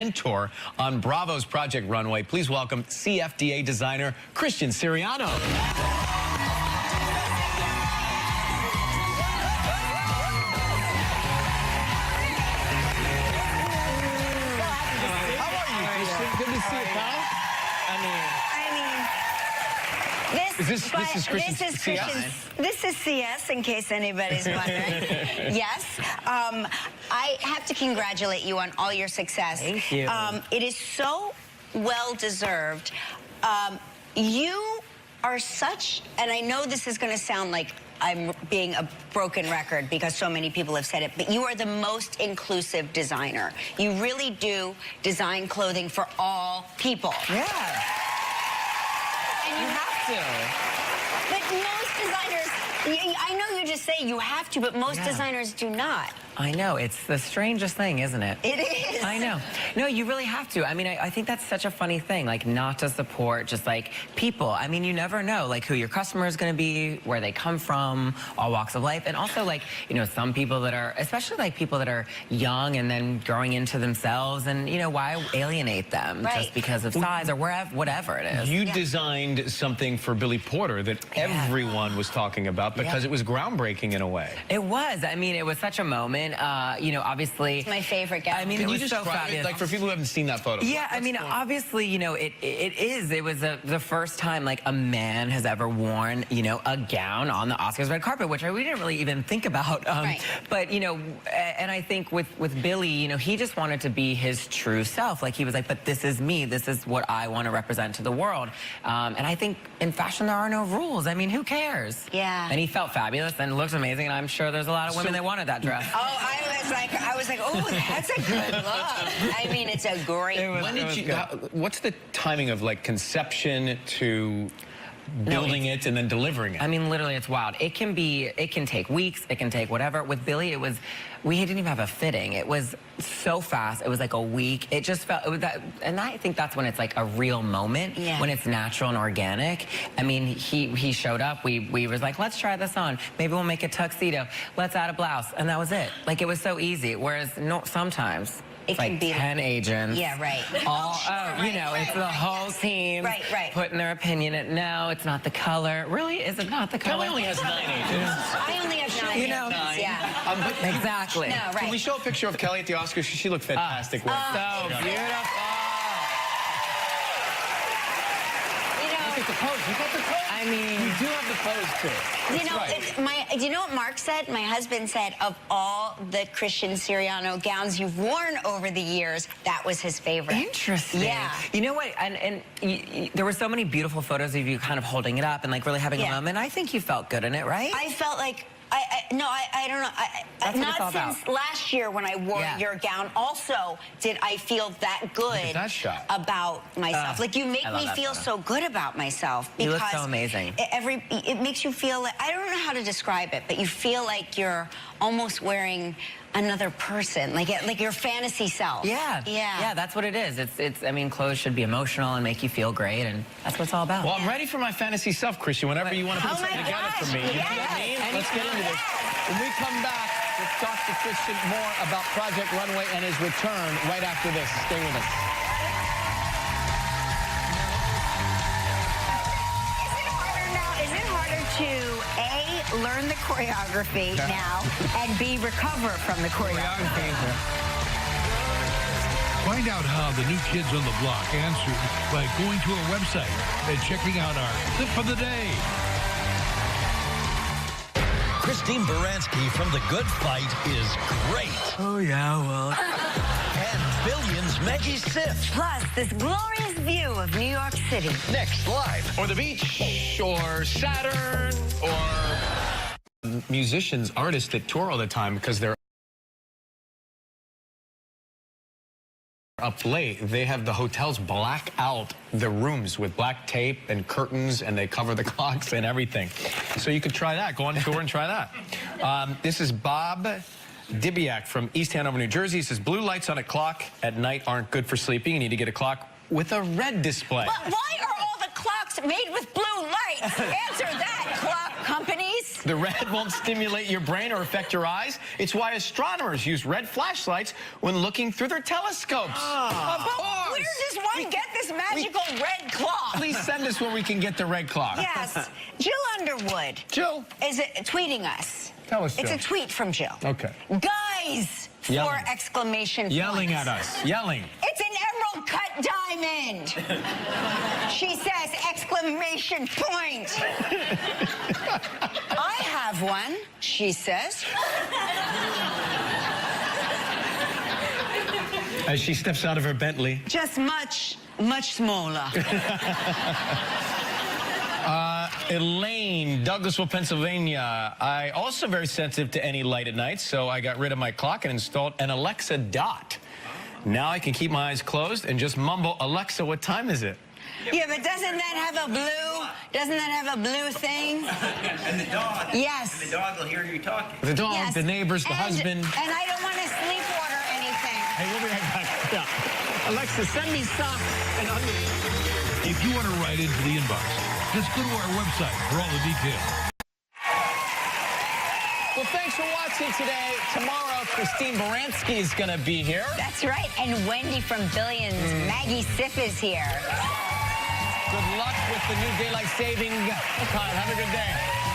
mentor on Bravo's Project Runway. Please welcome CFDA designer Christian Siriano. Good to see you, pal. This is CS, in case anybody's wondering. Yes. I have to congratulate you on all your success. Thank you. It is so well-deserved. You are such, and I know this is going to sound like I'm being a broken record because so many people have said it, but you are the most inclusive designer. You really do design clothing for all people. Yeah. And you have to. But most designers, I know you just say you have to, but most designers do not. I know. It's the strangest thing, isn't it? It is. I know. No, you really have to. I mean, I think that's such a funny thing, like, not to support just, like, people. I mean, you never know, like, who your customer is going to be, where they come from, all walks of life. And also, like, you know, some people that are, especially, like, people that are young and then growing into themselves, and, you know, why alienate them just because of size or wherever, whatever it is. You designed something for Billy Porter that everyone was talking about because it was groundbreaking in a way. It was. I mean, it was such a moment. You know, obviously, it's my favorite gown. I mean, it was so fabulous. Like, for people who haven't seen that photo. Yeah, I mean, obviously, you know, it was the first time, like, a man has ever worn, you know, a gown on the Oscars red carpet, which we didn't really even think about. But, you know, and I think with Billy, you know, he just wanted to be his true self. Like, he was like, but this is me. This is what I want to represent to the world. And I think in fashion, there are no rules. I mean, who cares? Yeah. And he felt fabulous and looked amazing, and I'm sure there's a lot of women that wanted that dress. Oh, I was like, oh, that's a good look. I mean, it's a great. When did you? What's the timing of, like, conception to building it and then delivering it? I mean, literally, it's wild. It can take weeks. It can take whatever. With Billy, we didn't even have a fitting. It was so fast. It was like a week. It just felt, it was that, and I think that's when it's like a real moment, when it's natural and organic. I mean, he showed up. We was like, let's try this on. Maybe we'll make a tuxedo. Let's add a blouse. And that was it. Like, it was so easy. Whereas sometimes it can like be 10 agents. Yeah, right. All, you know, it's the whole team putting their opinion in. No, it's not the color. Really? Is it not the color? Kelly only has 9 agents. I only have 9 you know, exactly. No, right. Can we show a picture of Kelly at the Oscars? She looked fantastic. So beautiful. Look at the pose. You got the pose. I mean, you do have the pose too. Do you know what Mark said? My husband said, of all the Christian Siriano gowns you've worn over the years, that was his favorite. Interesting. Yeah. You know what? And there were so many beautiful photos of you kind of holding it up and, like, really having a moment. I think you felt good in it, right? I felt like, I don't know. Not since last year when I wore your gown. Also, did I feel that good about myself? Like, you make me feel so good about myself because you look so amazing. It makes you feel like, I don't know how to describe it, but you feel like you're almost wearing another person, like your fantasy self. Yeah, that's what it is. It's. I mean, clothes should be emotional and make you feel great, and that's what it's all about. Well, I'm ready for my fantasy self, Christian. Whenever you want to put something together for me, you know what I mean? Let's get into this. When we come back, let's talk to Christian more about Project Runway and his return right after this. Stay with us. Is it harder to A, learn the choreography now, and B, recover from the choreography? Find out how the new kids on the block answered by going to our website and checking out our clip of the day. Christine Baranski from The Good Fight is great. Oh, yeah, well. And Billions' Maggie Siff. Plus, this glorious view of New York City. Next live. Or the beach, or Saturn, or musicians, artists that tour all the time because they're up late. They have the hotels black out the rooms with black tape and curtains, and they cover the clocks and everything. So you could try that. Go on tour and try that. This is Bob Dibiak from East Hanover, New Jersey. He says, blue lights on a clock at night aren't good for sleeping. You need to get a clock with a red display. But why are all the clocks made with blue lights? Answer that, clock companies. The red won't stimulate your brain or affect your eyes. It's why astronomers use red flashlights when looking through their telescopes. Of course. Where does one get this magical red clock? Please send us where we can get the red clock. Yes. Jill Underwood Jill. is tweeting us. Tell us, It's Jill. a tweet from Jill. Okay. Guys! Yelling. 4 exclamation Yelling points. at us. Yelling. It's an emerald cut diamond. She says exclamation point. I have one, she says. As she steps out of her Bentley. Just much, much smaller. Elaine, Douglasville, Pennsylvania. I also very sensitive to any light at night, so I got rid of my clock and installed an Alexa Dot. Now I can keep my eyes closed and just mumble, Alexa, what time is it? Yeah, but doesn't that have a blue? Doesn't that have a blue thing? And the dog. Yes. And the dog will hear you talking. The dog, Yes. the neighbors, the And- husband. And I don't want to sleepwater anything. Hey, we'll be right back. Yeah. Alexa, send me socks and If you want to write into the inbox, just go to our website for all the details. Well, thanks for watching today. Tomorrow, Christine Baranski is going to be here. That's right. And Wendy from Billions, Maggie Siff is here. Good luck with the new daylight saving time. Have a good day.